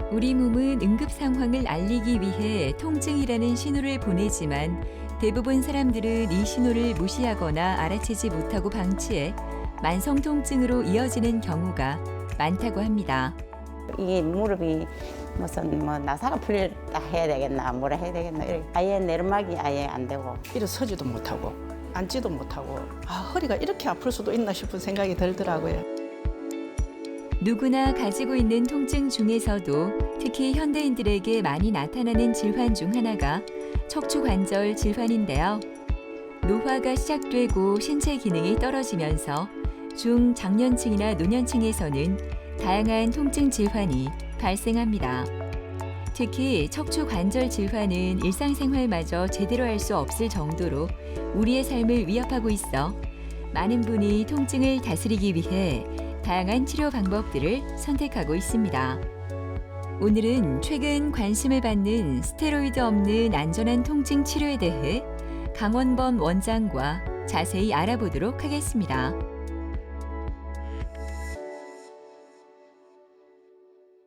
우리 몸은 응급 상황을 알리기 위해 통증이라는 신호를 보내지만 대부분 사람들은 이 신호를 무시하거나 알아채지 못하고 방치해 만성 통증으로 이어지는 경우가 많다고 합니다. 이게 무릎이 무슨 나사가 풀렸다 해야 되겠나 뭐라 해야 되겠나 이렇게 아예 내리막이 아예 안 되고 일어서지도 못하고 앉지도 못하고 허리가 이렇게 아플 수도 있나 싶은 생각이 들더라고요. 누구나 가지고 있는 통증 중에서도 특히 현대인들에게 많이 나타나는 질환 중 하나가 척추관절 질환인데요. 노화가 시작되고 신체 기능이 떨어지면서 중장년층이나 노년층에서는 다양한 통증 질환이 발생합니다. 특히 척추관절 질환은 일상생활마저 제대로 할 수 없을 정도로 우리의 삶을 위협하고 있어 많은 분이 통증을 다스리기 위해 다양한 치료 방법들을 선택하고 있습니다. 오늘은 최근 관심을 받는 스테로이드 없는 안전한 통증 치료에 대해 강원범 원장과 자세히 알아보도록 하겠습니다.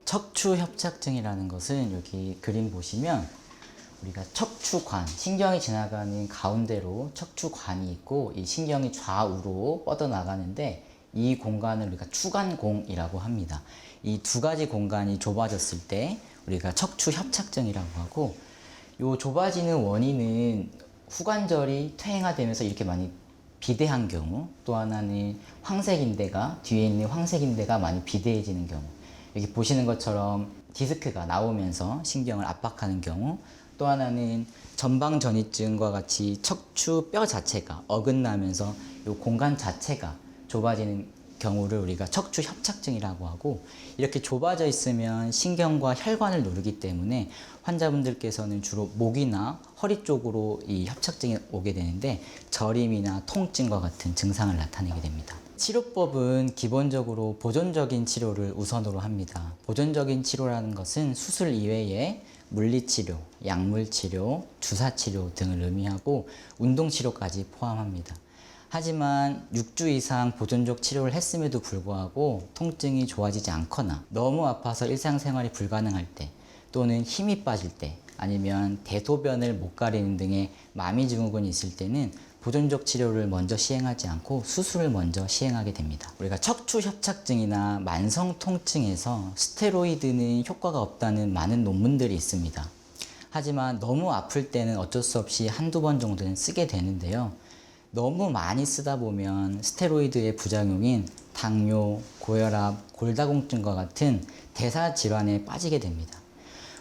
척추협착증이라는 것은 여기 그림 보시면 우리가 척추관, 신경이 지나가는 가운데로 척추관이 있고 이 신경이 좌우로 뻗어나가는데 이 공간을 우리가 추간공이라고 합니다. 이 두 가지 공간이 좁아졌을 때 우리가 척추협착증이라고 하고 이 좁아지는 원인은 후관절이 퇴행화되면서 이렇게 많이 비대한 경우, 또 하나는 황색인대가 뒤에 있는 황색인대가 많이 비대해지는 경우, 여기 보시는 것처럼 디스크가 나오면서 신경을 압박하는 경우, 또 하나는 전방전이증과 같이 척추 뼈 자체가 어긋나면서 이 공간 자체가 좁아지는 경우를 우리가 척추협착증이라고 하고, 이렇게 좁아져 있으면 신경과 혈관을 누르기 때문에 환자분들께서는 주로 목이나 허리 쪽으로 이 협착증이 오게 되는데 저림이나 통증과 같은 증상을 나타내게 됩니다. 치료법은 기본적으로 보존적인 치료를 우선으로 합니다. 보존적인 치료라는 것은 수술 이외에 물리치료, 약물치료, 주사치료 등을 의미하고 운동치료까지 포함합니다. 하지만 6주 이상 보존적 치료를 했음에도 불구하고 통증이 좋아지지 않거나 너무 아파서 일상생활이 불가능할 때, 또는 힘이 빠질 때, 아니면 대소변을 못 가리는 등의 마미증후군이 있을 때는 보존적 치료를 먼저 시행하지 않고 수술을 먼저 시행하게 됩니다. 우리가 척추협착증이나 만성 통증에서 스테로이드는 효과가 없다는 많은 논문들이 있습니다. 하지만 너무 아플 때는 어쩔 수 없이 한두 번 정도는 쓰게 되는데요. 너무 많이 쓰다 보면 스테로이드의 부작용인 당뇨, 고혈압, 골다공증과 같은 대사 질환에 빠지게 됩니다.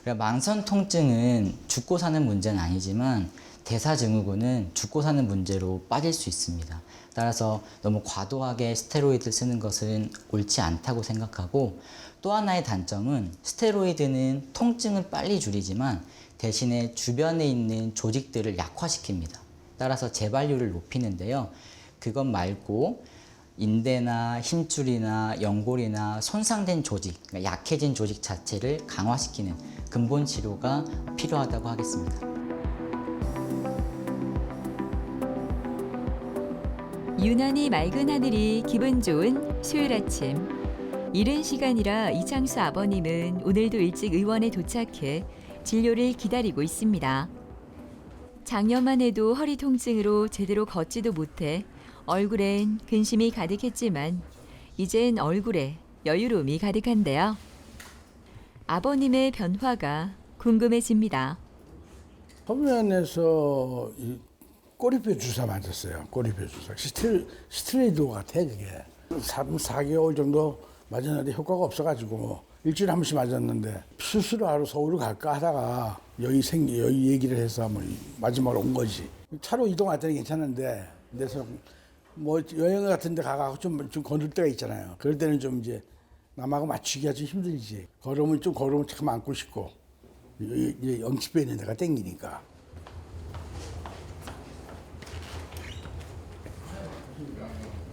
그러니까 만성 통증은 죽고 사는 문제는 아니지만 대사증후군은 죽고 사는 문제로 빠질 수 있습니다. 따라서 너무 과도하게 스테로이드를 쓰는 것은 옳지 않다고 생각하고, 또 하나의 단점은 스테로이드는 통증은 빨리 줄이지만 대신에 주변에 있는 조직들을 약화시킵니다. 따라서 재발률을 높이는데요. 그것 말고 인대나 힘줄이나 연골이나 손상된 조직, 그러니까 약해진 조직 자체를 강화시키는 근본 치료가 필요하다고 하겠습니다. 유난히 맑은 하늘이 기분 좋은 수요일 아침. 이른 시간이라 이창수 아버님은 오늘도 일찍 의원에 도착해 진료를 기다리고 있습니다. 작년만 해도 허리 통증으로 제대로 걷지도 못해 얼굴엔 근심이 가득했지만 이젠 얼굴에 여유로움이 가득한데요. 아버님의 변화가 궁금해집니다. 소변에서 꼬리뼈 주사 맞았어요. 꼬리뼈 주사. 스테로이드 같아 그게. 4개월 정도 맞았는데 효과가 없어가지고 일주일에 한 번씩 맞았는데 수술을 하러 서울을 갈까 하다가 여기 얘기를 해서 마지막으로 온 거지. 차로 이동할 때는 괜찮은데 그래서 뭐 여행 같은 데 가고 좀 거들 때가 있잖아요. 그럴 때는 좀 이제 남하고 맞추기가 좀 힘들지. 걸으면 참 안고 싶고 이제 영치뼈 있는 데가 땡기니까.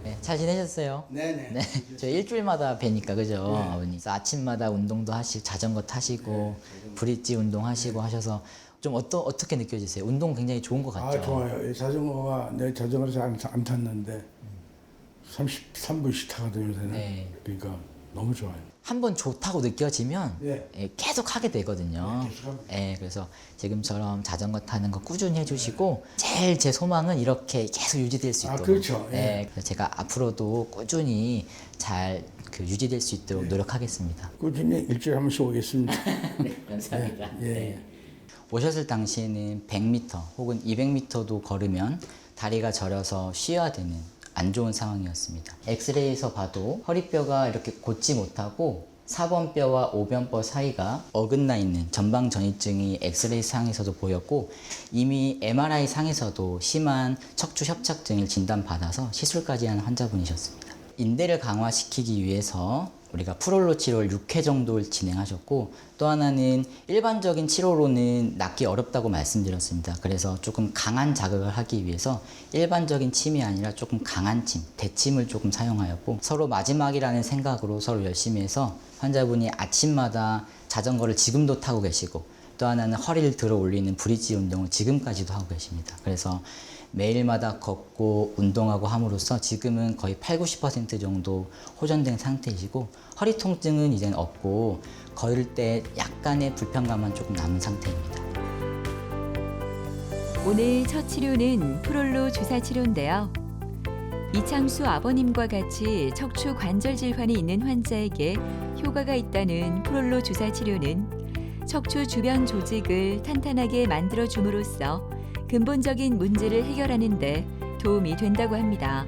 네, 잘 지내셨어요? 네네. 네, 저 일주일마다 뵈니까 그죠, 네. 아버님. 그래서 아침마다 운동도 하시고 자전거 타시고 브릿지 운동하시고 하셔서 좀 어떻게 느껴지세요? 운동 굉장히 좋은 것 같죠? 아 좋아요. 자전거가 내 자전거를 안 탔는데 33분씩 타거든요. 요새는. 네. 그러니까 너무 좋아요. 한번 좋다고 느껴지면 예. 예, 계속 하게 되거든요. 네, 계속합니다. 예, 그래서 지금처럼 자전거 타는 거 꾸준히 해주시고 제일 제 소망은 이렇게 계속 유지될 수 아, 있도록. 그렇죠. 예. 예, 그래서 제가 앞으로도 꾸준히 잘 유지될 수 있도록 노력하겠습니다. 꾸준히 일주일에 한 번씩 오겠습니다. 네, 감사합니다. 예, 예. 네. 오셨을 당시에는 100m 혹은 200m도 걸으면 다리가 저려서 쉬어야 되는 안 좋은 상황이었습니다. 엑스레이에서 봐도 허리뼈가 이렇게 곧지 못하고 4번 뼈와 5번 뼈 사이가 어긋나 있는 전방 전이증이 엑스레이 상에서도 보였고 이미 MRI 상에서도 심한 척추 협착증을 진단받아서 시술까지 한 환자분이셨습니다. 인대를 강화시키기 위해서 우리가 프롤로 치료를 6회 정도를 진행하셨고 또 하나는 일반적인 치료로는 낫기 어렵다고 말씀드렸습니다. 그래서 조금 강한 자극을 하기 위해서 일반적인 침이 아니라 조금 강한 침, 대침을 조금 사용하였고 서로 마지막이라는 생각으로 서로 열심히 해서 환자분이 아침마다 자전거를 지금도 타고 계시고 또 하나는 허리를 들어 올리는 브릿지 운동을 지금까지도 하고 계십니다. 그래서 매일마다 걷고 운동하고 함으로써 지금은 거의 80~90% 정도 호전된 상태이시고 허리 통증은 이제는 없고 걸을 때 약간의 불편감만 조금 남은 상태입니다. 오늘 첫 치료는 프롤로 주사 치료인데요. 이창수 아버님과 같이 척추 관절 질환이 있는 환자에게 효과가 있다는 프롤로 주사 치료는 척추 주변 조직을 탄탄하게 만들어 줌으로써 근본적인 문제를 해결하는 데 도움이 된다고 합니다.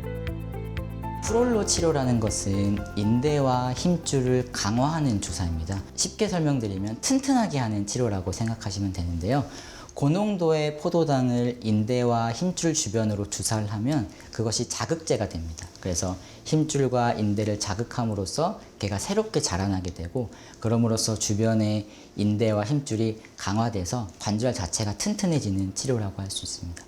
프롤로 치료라는 것은 인대와 힘줄을 강화하는 주사입니다. 쉽게 설명드리면 튼튼하게 하는 치료라고 생각하시면 되는데요. 고농도의 포도당을 인대와 힘줄 주변으로 주사를 하면 그것이 자극제가 됩니다. 그래서 힘줄과 인대를 자극함으로써 걔가 새롭게 자라나게 되고 그럼으로써 주변의 인대와 힘줄이 강화돼서 관절 자체가 튼튼해지는 치료라고 할 수 있습니다.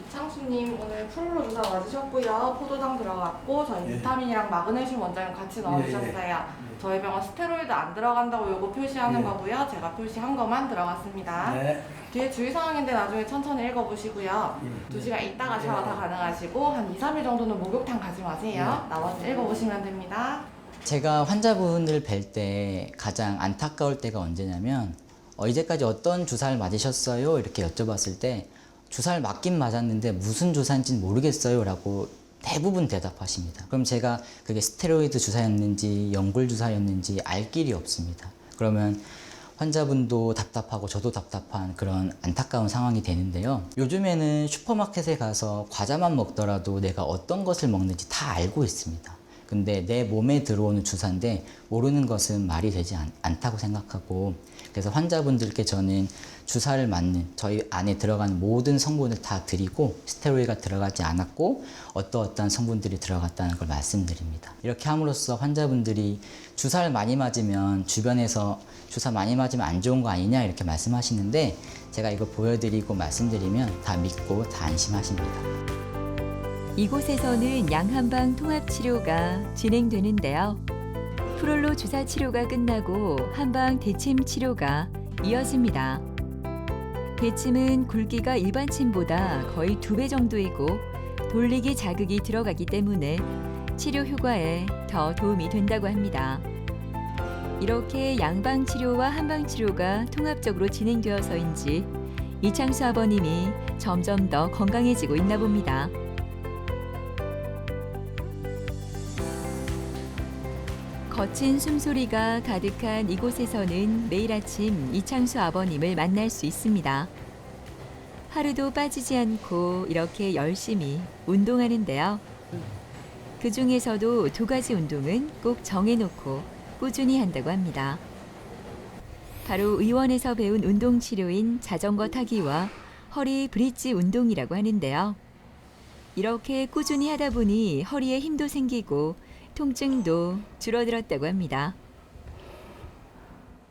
이창수님 오늘 프롤로 주사 맞으셨고요. 포도당 들어갔고 저희 예. 비타민이랑 마그네슘 원장님 같이 넣어주셨어요. 저희 병원 스테로이드 안 들어간다고 요거 표시하는 예. 거고요. 제가 표시한 것만 들어갔습니다. 네. 뒤에 주의사항인데 나중에 천천히 읽어보시고요. 2시간 있다가 샤워 다 가능하시고 한 2, 3일 정도는 목욕탕 가지 마세요. 나머지 읽어보시면 됩니다. 제가 환자분을 뵐 때 가장 안타까울 때가 언제냐면 이제까지 어떤 주사를 맞으셨어요? 이렇게 여쭤봤을 때 주사를 맞긴 맞았는데 무슨 주사인지는 모르겠어요 라고 대부분 대답하십니다. 그럼 제가 그게 스테로이드 주사였는지 연골 주사였는지 알 길이 없습니다. 그러면 환자분도 답답하고 저도 답답한 그런 안타까운 상황이 되는데요. 요즘에는 슈퍼마켓에 가서 과자만 먹더라도 내가 어떤 것을 먹는지 다 알고 있습니다. 근데 내 몸에 들어오는 주사인데 모르는 것은 말이 되지 않다고 생각하고 그래서 환자분들께 저는 주사를 맞는 저희 안에 들어가는 모든 성분을 다 드리고 스테로이드가 들어가지 않았고 어떠어떠한 성분들이 들어갔다는 걸 말씀드립니다. 이렇게 함으로써 환자분들이 주사를 많이 맞으면 주변에서 주사 많이 맞으면 안 좋은 거 아니냐 이렇게 말씀하시는데 제가 이거 보여드리고 말씀드리면 다 믿고 다 안심하십니다. 이곳에서는 양한방 통합치료가 진행되는데요. 프롤로 주사 치료가 끝나고 한방 대침 치료가 이어집니다. 대침은 굵기가 일반 침보다 거의 2배 정도이고 돌리기 자극이 들어가기 때문에 치료 효과에 더 도움이 된다고 합니다. 이렇게 양방 치료와 한방 치료가 통합적으로 진행되어서인지 이창수 아버님이 점점 더 건강해지고 있나 봅니다. 거친 숨소리가 가득한 이곳에서는 매일 아침 이창수 아버님을 만날 수 있습니다. 하루도 빠지지 않고 이렇게 열심히 운동하는데요. 그 중에서도 2가지 운동은 꼭 정해놓고 꾸준히 한다고 합니다. 바로 의원에서 배운 운동 치료인 자전거 타기와 허리 브릿지 운동이라고 하는데요. 이렇게 꾸준히 하다 보니 허리에 힘도 생기고 통증도 줄어들었다고 합니다.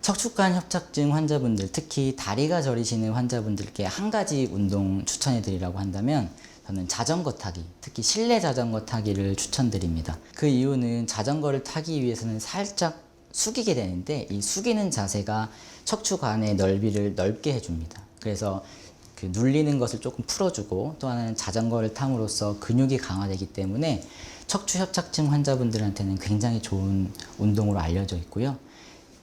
척추관 협착증 환자분들, 특히 다리가 저리시는 환자분들께 한 가지 운동 추천해 드리라고 한다면 저는 자전거 타기, 특히 실내 자전거 타기를 추천드립니다. 그 이유는 자전거를 타기 위해서는 살짝 숙이게 되는데 이 숙이는 자세가 척추관의 넓이를 넓게 해줍니다. 그래서 그 눌리는 것을 조금 풀어주고 또 하나는 자전거를 탐으로써 근육이 강화되기 때문에 척추 협착증 환자분들한테는 굉장히 좋은 운동으로 알려져 있고요.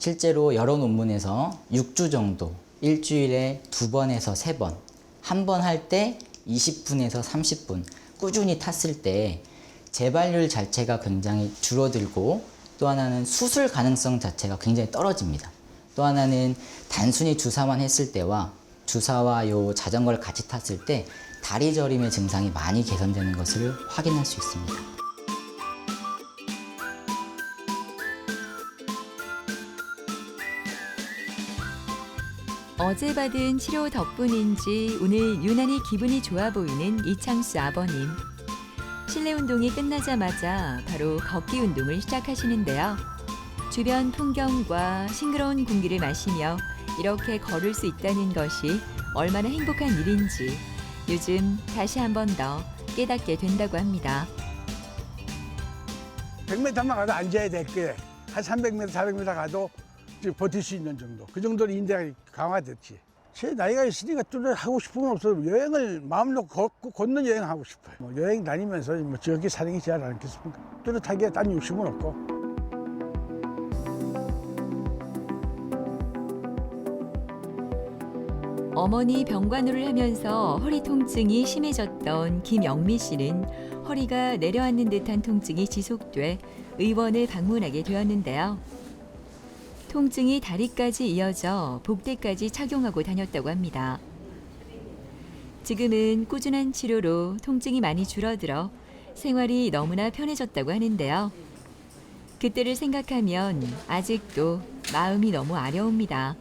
실제로 여러 논문에서 6주 정도, 일주일에 2번에서 3번, 한 번 할 때 20분에서 30분 꾸준히 탔을 때 재발률 자체가 굉장히 줄어들고, 또 하나는 수술 가능성 자체가 굉장히 떨어집니다. 또 하나는 단순히 주사만 했을 때와 주사와 요 자전거를 같이 탔을 때 다리 저림의 증상이 많이 개선되는 것을 확인할 수 있습니다. 어제 받은 치료 덕분인지 오늘 유난히 기분이 좋아 보이는 이창수 아버님. 실내 운동이 끝나자마자 바로 걷기 운동을 시작하시는데요. 주변 풍경과 싱그러운 공기를 마시며 이렇게 걸을 수 있다는 것이 얼마나 행복한 일인지 요즘 다시 한 번 더 깨닫게 된다고 합니다. 100m만 가도 앉아야 될 게 한 300m, 400m 가도 이제 버틸 수 있는 정도. 그 정도로 인대가 강화됐지. 제 나이가 있으니까 또 하고 싶은 건 없어도 여행을 마음으로 걷는 여행 하고 싶어요. 뭐 여행 다니면서 뭐 저기 사는 게 제일 않겠습니까? 뚜렷하게 딴 욕심은 없고. 어머니 병간호를 하면서 허리 통증이 심해졌던 김영미 씨는 허리가 내려앉는 듯한 통증이 지속돼 의원을 방문하게 되었는데요. 통증이 다리까지 이어져 복대까지 착용하고 다녔다고 합니다. 지금은 꾸준한 치료로 통증이 많이 줄어들어 생활이 너무나 편해졌다고 하는데요. 그때를 생각하면 아직도 마음이 너무 아려옵니다.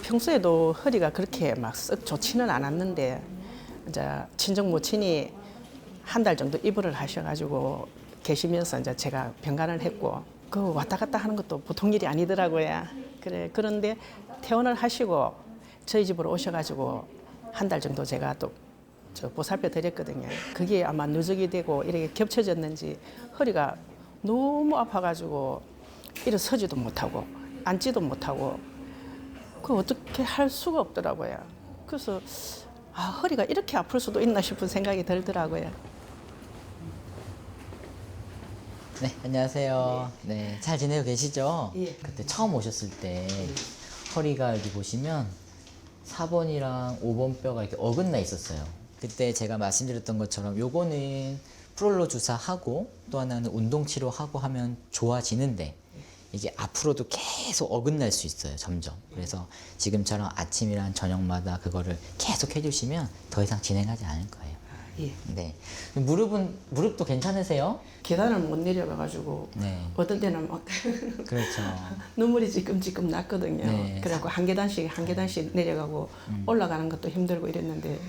평소에도 허리가 그렇게 막 썩 좋지는 않았는데 이제 친정 모친이 한 달 정도 입원을 하셔가지고 계시면서 이제 제가 병간을 했고, 그 왔다 갔다 하는 것도 보통 일이 아니더라고요. 그런데 퇴원을 하시고 저희 집으로 오셔가지고 한 달 정도 제가 또 보살펴 드렸거든요. 그게 아마 누적이 되고 이렇게 겹쳐졌는지 허리가 너무 아파가지고 일어서지도 못하고 앉지도 못하고 그 어떻게 할 수가 없더라고요. 그래서 허리가 이렇게 아플 수도 있나 싶은 생각이 들더라고요. 네, 안녕하세요. 네, 잘 지내고 계시죠? 예. 그때 처음 오셨을 때 허리가 여기 보시면 4번이랑 5번 뼈가 이렇게 어긋나 있었어요. 그때 제가 말씀드렸던 것처럼 요거는 프롤로 주사하고 또 하나는 운동 치료하고 하면 좋아지는데 이게 앞으로도 계속 어긋날 수 있어요, 점점. 그래서 지금처럼 아침이랑 저녁마다 그거를 계속 해주시면 더 이상 진행하지 않을 거예요. 예. 네. 무릎도 괜찮으세요? 계단을 못 내려가가지고 네. 어떤 때는 막 그렇죠. 눈물이 지끔지끔 났거든요. 네. 그래갖고 한 계단씩 내려가고 올라가는 것도 힘들고 이랬는데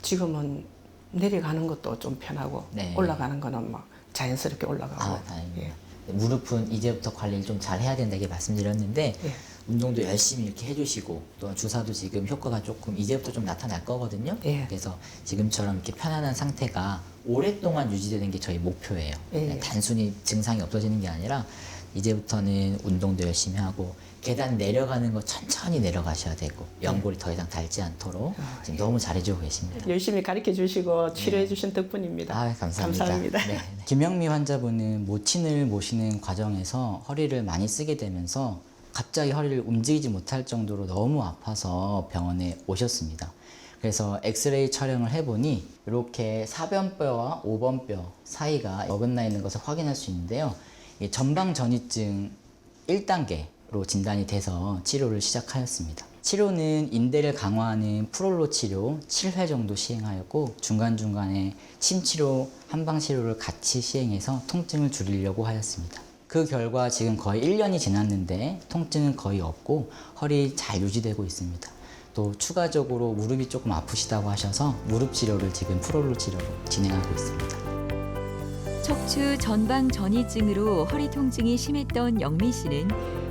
지금은 내려가는 것도 좀 편하고 네. 올라가는 거는 막 자연스럽게 올라가고. 아, 다행입니다. 예. 무릎은 이제부터 관리를 좀 잘 해야 된다고 말씀드렸는데 예. 운동도 열심히 이렇게 해주시고 또 주사도 지금 효과가 조금 이제부터 좀 나타날 거거든요. 예. 그래서 지금처럼 이렇게 편안한 상태가 오랫동안 유지되는 게 저희 목표예요. 예. 단순히 증상이 없어지는 게 아니라 이제부터는 운동도 열심히 하고 계단 내려가는 거 천천히 내려가셔야 되고 연골이 더 이상 닳지 않도록 지금 너무 잘해주고 계십니다. 열심히 가르쳐 주시고 치료해 주신 덕분입니다. 아, 감사합니다. 감사합니다. 네. 김영미 환자분은 모친을 모시는 과정에서 허리를 많이 쓰게 되면서 갑자기 허리를 움직이지 못할 정도로 너무 아파서 병원에 오셨습니다. 그래서 엑스레이 촬영을 해보니 이렇게 사변뼈와 5번뼈 사이가 어긋나 있는 것을 확인할 수 있는데요. 이게 전방전이증 1단계로 진단이 돼서 치료를 시작하였습니다. 치료는 인대를 강화하는 프롤로 치료 7회 정도 시행하였고 중간중간에 침치료, 한방치료를 같이 시행해서 통증을 줄이려고 하였습니다. 그 결과 지금 거의 1년이 지났는데 통증은 거의 없고 허리 잘 유지되고 있습니다. 또 추가적으로 무릎이 조금 아프시다고 하셔서 무릎 치료를 지금 프롤로 치료로 진행하고 있습니다. 척추 전방 전이증으로 허리 통증이 심했던 영미 씨는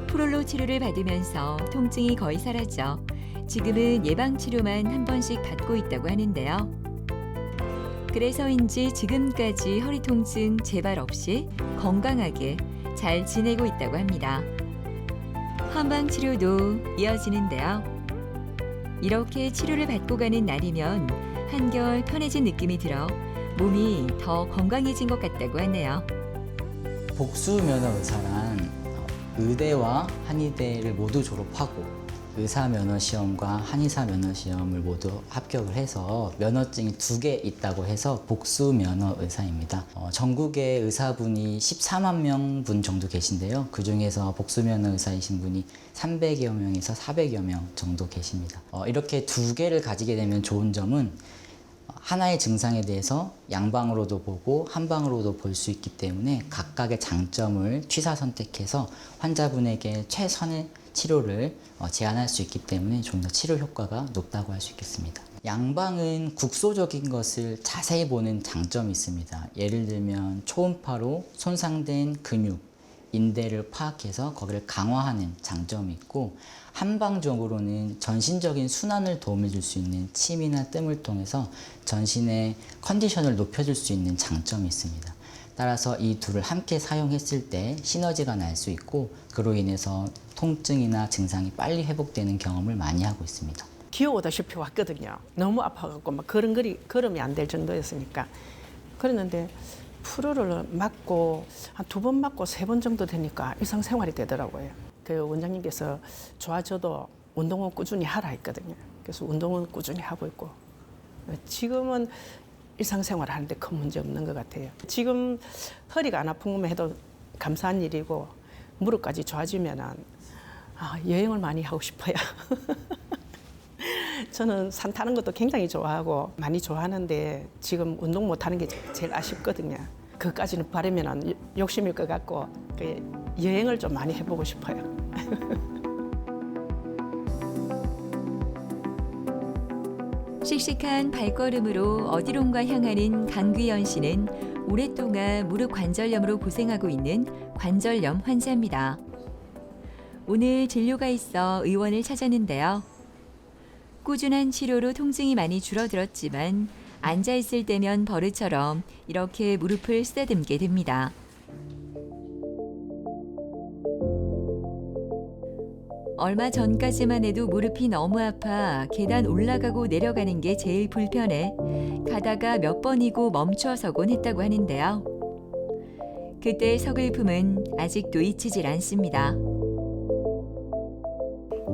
프롤로 치료를 받으면서 통증이 거의 사라져 지금은 예방 치료만 한 번씩 받고 있다고 하는데요. 그래서인지 지금까지 허리 통증 재발 없이 건강하게 잘 지내고 있다고 합니다. 한방 치료도 이어지는데요. 이렇게 치료를 받고 가는 날이면 한결 편해진 느낌이 들어 몸이 더 건강해진 것 같다고 하네요. 복수면허 의사란 의대와 한의대를 모두 졸업하고 의사 면허 시험과 한의사 면허 시험을 모두 합격을 해서 면허증이 2개 있다고 해서 복수 면허 의사입니다. 전국에 의사분이 14만 명 분 정도 계신데요. 그 중에서 복수 면허 의사이신 분이 300여 명에서 400여 명 정도 계십니다. 이렇게 2개를 가지게 되면 좋은 점은 하나의 증상에 대해서 양방으로도 보고 한방으로도 볼 수 있기 때문에 각각의 장점을 취사 선택해서 환자분에게 최선의 치료를 제안할 수 있기 때문에 좀 더 치료 효과가 높다고 할 수 있겠습니다. 양방은 국소적인 것을 자세히 보는 장점이 있습니다. 예를 들면 초음파로 손상된 근육, 인대를 파악해서 거기를 강화하는 장점이 있고, 한방적으로는 전신적인 순환을 도움을 줄 수 있는 침이나 뜸을 통해서 전신의 컨디션을 높여줄 수 있는 장점이 있습니다. 따라서 이 둘을 함께 사용했을 때 시너지가 날 수 있고, 그로 인해서 통증이나 증상이 빨리 회복되는 경험을 많이 하고 있습니다. 기어오다시피 왔거든요. 너무 아파갖고 막 걸음이 안 될 정도였으니까. 그랬는데 프루를 맞고 한 2번 맞고 3번 정도 되니까 일상생활이 되더라고요. 그 원장님께서 좋아져도 운동은 꾸준히 하라 했거든요. 그래서 운동은 꾸준히 하고 있고 지금은 일상생활 하는데 큰 문제 없는 것 같아요. 지금 허리가 안 아픈 것만 해도 감사한 일이고 무릎까지 좋아지면은 여행을 많이 하고 싶어요. 저는 산 타는 것도 굉장히 좋아하고 많이 좋아하는데 지금 운동 못 하는 게 제일 아쉽거든요. 그까지는 바르면 욕심일 것 같고 여행을 좀 많이 해보고 싶어요. 씩씩한 발걸음으로 어디론가 향하는 강귀연 씨는 오랫동안 무릎 관절염으로 고생하고 있는 관절염 환자입니다. 오늘 진료가 있어 의원을 찾았는데요. 꾸준한 치료로 통증이 많이 줄어들었지만 앉아있을 때면 버릇처럼 이렇게 무릎을 쓰다듬게 됩니다. 얼마 전까지만 해도 무릎이 너무 아파 계단 올라가고 내려가는 게 제일 불편해 가다가 몇 번이고 멈춰서곤 했다고 하는데요. 그때의 서글픔은 아직도 잊히질 않습니다.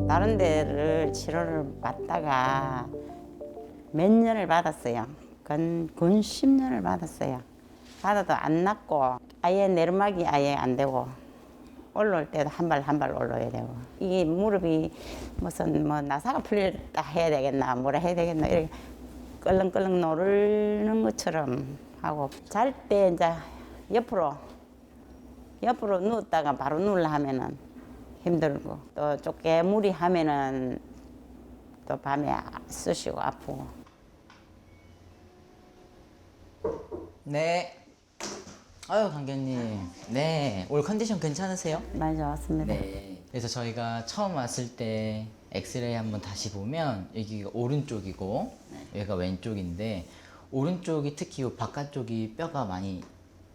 다른 데를 치료를 받다가 몇 년을 받았어요. 근 10년을 받았어요. 받아도 안 낫고 아예 내리막이 아예 안 되고 올라올 때도 한 발 한 발 올라야 되고 이게 무릎이 무슨 나사가 풀렸다 해야 되겠나 뭐라 해야 되겠나 이렇게 끌렁끌렁 노르는 것처럼 하고 잘 때 이제 옆으로 누웠다가 바로 누우려 하면은 힘들고 또 쪼개무리 하면은 또 밤에 쑤시고 아프고. 네. 아유, 강견님. 네. 오늘 컨디션 괜찮으세요? 많이 좋았습니다. 네. 그래서 저희가 처음 왔을 때 엑스레이 한번 다시 보면 여기가 오른쪽이고 여기가 왼쪽인데 오른쪽이 특히 이 바깥쪽이 뼈가 많이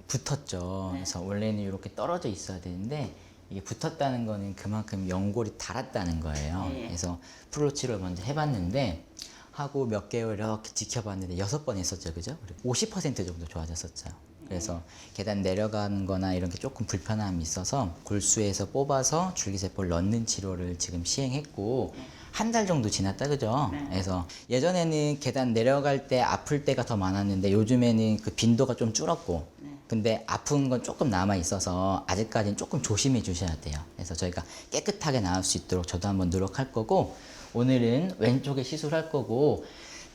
붙었죠. 그래서 원래는 이렇게 떨어져 있어야 되는데 이게 붙었다는 거는 그만큼 연골이 닳았다는 거예요. 그래서 프로 치료를 먼저 해봤는데 하고 몇 개월 이렇게 지켜봤는데 6번 했었죠, 그죠? 50% 정도 좋아졌었죠. 그래서 계단 내려가는 거나 이런 게 조금 불편함이 있어서 골수에서 뽑아서 줄기세포를 넣는 치료를 지금 시행했고 한 달 정도 지났다, 그죠? 그래서 예전에는 계단 내려갈 때 아플 때가 더 많았는데 요즘에는 그 빈도가 좀 줄었고 근데 아픈 건 조금 남아 있어서 아직까지는 조금 조심해 주셔야 돼요. 그래서 저희가 깨끗하게 나올 수 있도록 저도 한번 노력할 거고 오늘은 왼쪽에 시술할 거고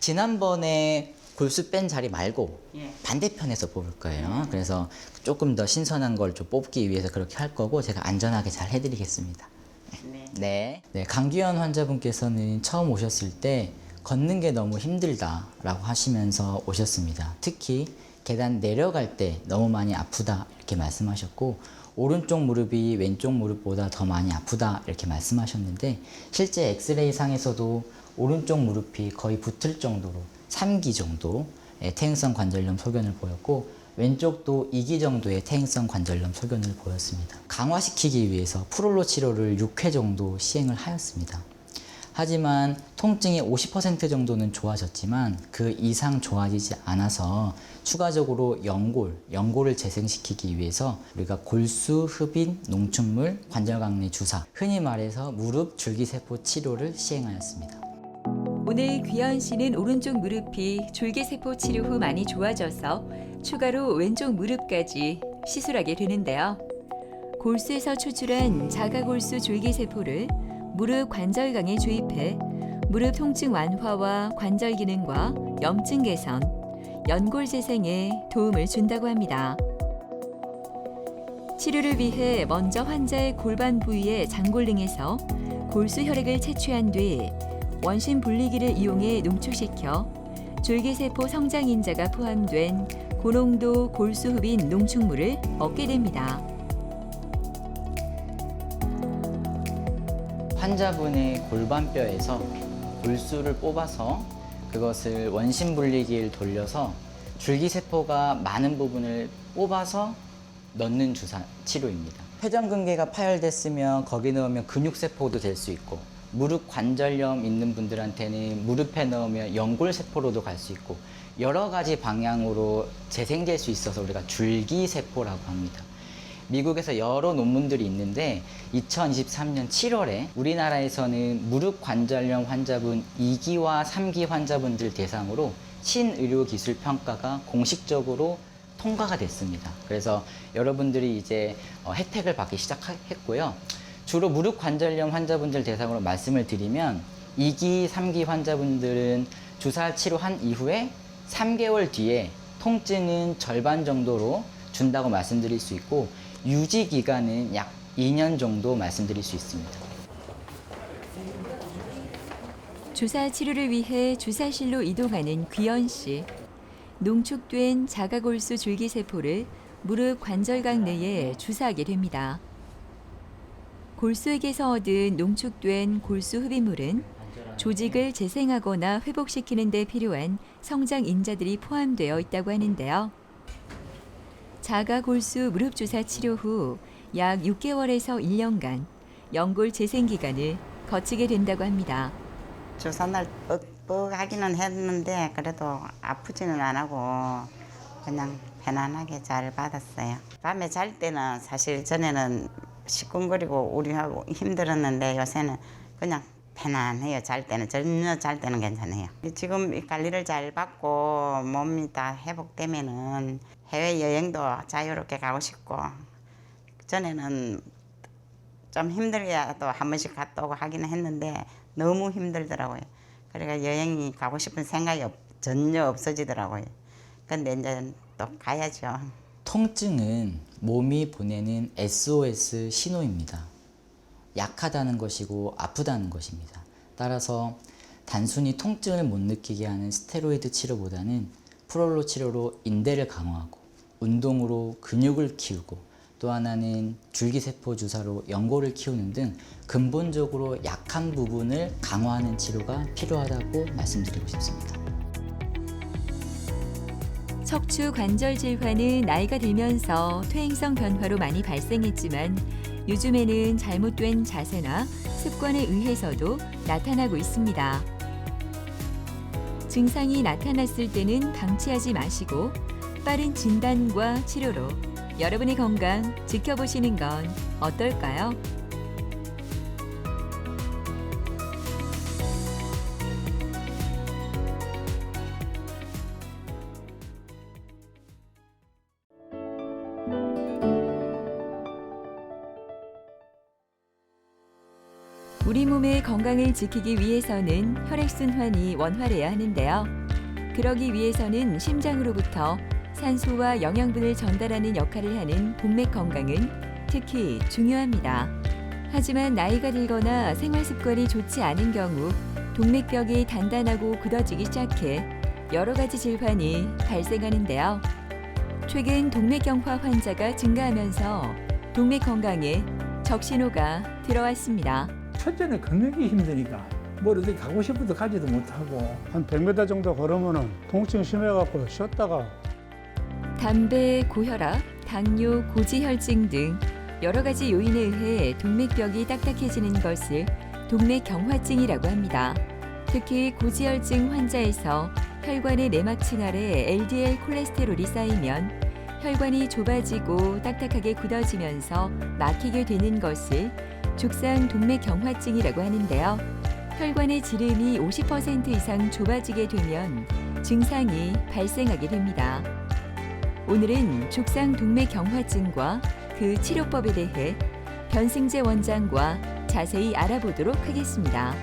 지난번에 골수 뺀 자리 말고 반대편에서 뽑을 거예요. 그래서 조금 더 신선한 걸 좀 뽑기 위해서 그렇게 할 거고 제가 안전하게 잘 해드리겠습니다. 네. 강규현 환자분께서는 처음 오셨을 때 걷는 게 너무 힘들다라고 하시면서 오셨습니다. 특히 계단 내려갈 때 너무 많이 아프다 이렇게 말씀하셨고 오른쪽 무릎이 왼쪽 무릎보다 더 많이 아프다 이렇게 말씀하셨는데 실제 엑스레이 상에서도 오른쪽 무릎이 거의 붙을 정도로 3기 정도의 퇴행성 관절염 소견을 보였고 왼쪽도 2기 정도의 퇴행성 관절염 소견을 보였습니다. 강화시키기 위해서 프롤로 치료를 6회 정도 시행을 하였습니다. 하지만 통증이 50% 정도는 좋아졌지만 그 이상 좋아지지 않아서 추가적으로 연골을 재생시키기 위해서 우리가 골수, 흡인, 농축물, 관절강내 주사, 흔히 말해서 무릎 줄기세포 치료를 시행하였습니다. 오늘 귀하은 씨는 오른쪽 무릎이 줄기세포 치료 후 많이 좋아져서 추가로 왼쪽 무릎까지 시술하게 되는데요. 골수에서 추출한 자가골수 줄기세포를 무릎 관절강에 주입해 무릎 통증 완화와 관절 기능과 염증 개선, 연골 재생에 도움을 준다고 합니다. 치료를 위해 먼저 환자의 골반 부위의 장골릉에서 골수 혈액을 채취한 뒤 원심 분리기를 이용해 농축시켜 줄기세포 성장인자가 포함된 고농도 골수 흡인 농축물을 얻게 됩니다. 환자분의 골반뼈에서 골수를 뽑아서 그것을 원심 분리기를 돌려서 줄기세포가 많은 부분을 뽑아서 넣는 주사 치료입니다. 회전근개가 파열됐으면 거기 넣으면 근육세포도 될 수 있고 무릎 관절염 있는 분들한테는 무릎에 넣으면 연골세포로도 갈 수 있고 여러 가지 방향으로 재생될 수 있어서 우리가 줄기세포라고 합니다. 미국에서 여러 논문들이 있는데 2023년 7월에 우리나라에서는 무릎 관절염 환자분 2기와 3기 환자분들 대상으로 신의료 기술 평가가 공식적으로 통과가 됐습니다. 그래서 여러분들이 이제 혜택을 받기 시작했고요. 주로 무릎 관절염 환자분들 대상으로 말씀을 드리면 2기, 3기 환자분들은 주사 치료한 이후에 3개월 뒤에 통증은 절반 정도로 준다고 말씀드릴 수 있고 유지 기간은 약 2년 정도 말씀드릴 수 있습니다. 주사 치료를 위해 주사실로 이동하는 귀하은 씨. 농축된 자가골수 줄기세포를 무릎 관절각 내에 주사하게 됩니다. 골수에게서 얻은 농축된 골수 흡입물은 조직을 재생하거나 회복시키는 데 필요한 성장 인자들이 포함되어 있다고 하는데요. 자가골수 무릎 주사 치료 후 약 6개월에서 1년간 연골 재생 기간을 거치게 된다고 합니다. 주사날 뻑뻑하기는 했는데 그래도 아프지는 안 하고 그냥 편안하게 잘 받았어요. 밤에 잘 때는 사실 전에는 시큰거리고 우리하고 힘들었는데 요새는 그냥 편안해요. 잘 때는 전혀 잘 때는 괜찮아요. 지금 이 관리를 잘 받고 몸이 다 회복되면은 해외 여행도 자유롭게 가고 싶고 전에는 좀 힘들게도 한 번씩 갔다 오고 하기는 했는데 너무 힘들더라고요. 그러니까 여행이 가고 싶은 생각이 전혀 없어지더라고요. 근데 이제 또 가야죠. 통증은 몸이 보내는 SOS 신호입니다. 약하다는 것이고 아프다는 것입니다. 따라서 단순히 통증을 못 느끼게 하는 스테로이드 치료보다는 프롤로 치료로 인대를 강화하고 운동으로 근육을 키우고 또 하나는 줄기세포 주사로 연골을 키우는 등 근본적으로 약한 부분을 강화하는 치료가 필요하다고 말씀드리고 싶습니다. 척추 관절 질환은 나이가 들면서 퇴행성 변화로 많이 발생했지만 요즘에는 잘못된 자세나 습관에 의해서도 나타나고 있습니다. 증상이 나타났을 때는 방치하지 마시고 빠른 진단과 치료로 여러분의 건강 지켜보시는 건 어떨까요? 우리 몸의 건강을 지키기 위해서는 혈액순환이 원활해야 하는데요. 그러기 위해서는 심장으로부터 산소와 영양분을 전달하는 역할을 하는 동맥 건강은 특히 중요합니다. 하지만 나이가 들거나 생활 습관이 좋지 않은 경우 동맥벽이 단단하고 굳어지기 시작해 여러 가지 질환이 발생하는데요. 최근 동맥경화 환자가 증가하면서 동맥 건강에 적신호가 들어왔습니다. 첫째는 걷기 힘드니까 뭐 어디 가고 싶어도 가지도 못하고 한 100m 정도 걸으면 통증 심해갖고 쉬었다가 담배, 고혈압, 당뇨, 고지혈증 등 여러 가지 요인에 의해 동맥벽이 딱딱해지는 것을 동맥경화증이라고 합니다. 특히 고지혈증 환자에서 혈관의 내막층 아래 LDL 콜레스테롤이 쌓이면 혈관이 좁아지고 딱딱하게 굳어지면서 막히게 되는 것을 죽상 동맥경화증이라고 하는데요. 혈관의 지름이 50% 이상 좁아지게 되면 증상이 발생하게 됩니다. 오늘은 죽상 동맥경화증과 그 치료법에 대해 변승재 원장과 자세히 알아보도록 하겠습니다.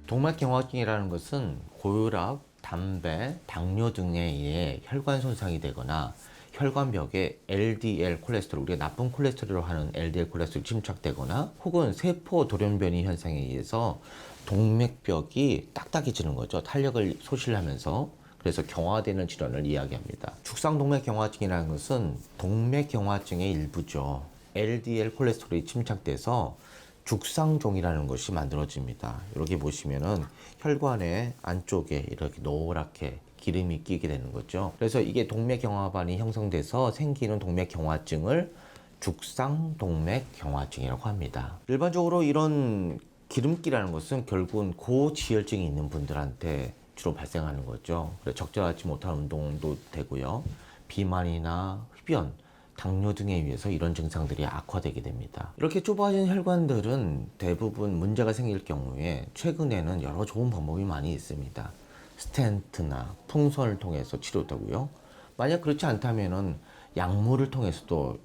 동맥경화증이라는 것은 고혈압, 담배, 당뇨 등에 의해 혈관 손상이 되거나 혈관벽에 LDL 콜레스테롤, 우리가 나쁜 콜레스테롤을 하는 LDL 콜레스테롤이 침착되거나 혹은 세포 돌연변이 현상에 의해서 동맥벽이 딱딱해지는 거죠. 탄력을 소실하면서. 그래서 경화되는 질환을 이야기합니다. 죽상동맥경화증이라는 것은 동맥경화증의 일부죠. LDL 콜레스테롤이 침착돼서 죽상종이라는 것이 만들어집니다. 이렇게 보시면은 혈관의 안쪽에 이렇게 노랗게 기름이 끼게 되는 거죠. 그래서 이게 동맥경화반이 형성돼서 생기는 동맥경화증을 죽상동맥경화증이라고 합니다. 일반적으로 이런 기름기라는 것은 결국은 고지혈증이 있는 분들한테 주로 발생하는 거죠. 그래서 적절하지 못한 운동도 되고요. 비만이나 흡연, 당뇨 등에 의해서 이런 증상들이 악화되게 됩니다. 이렇게 좁아진 혈관들은 대부분 문제가 생길 경우에 최근에는 여러 좋은 방법이 많이 있습니다. 스텐트나 풍선을 통해서 치료되고요. 만약 그렇지 않다면은 약물을 통해서도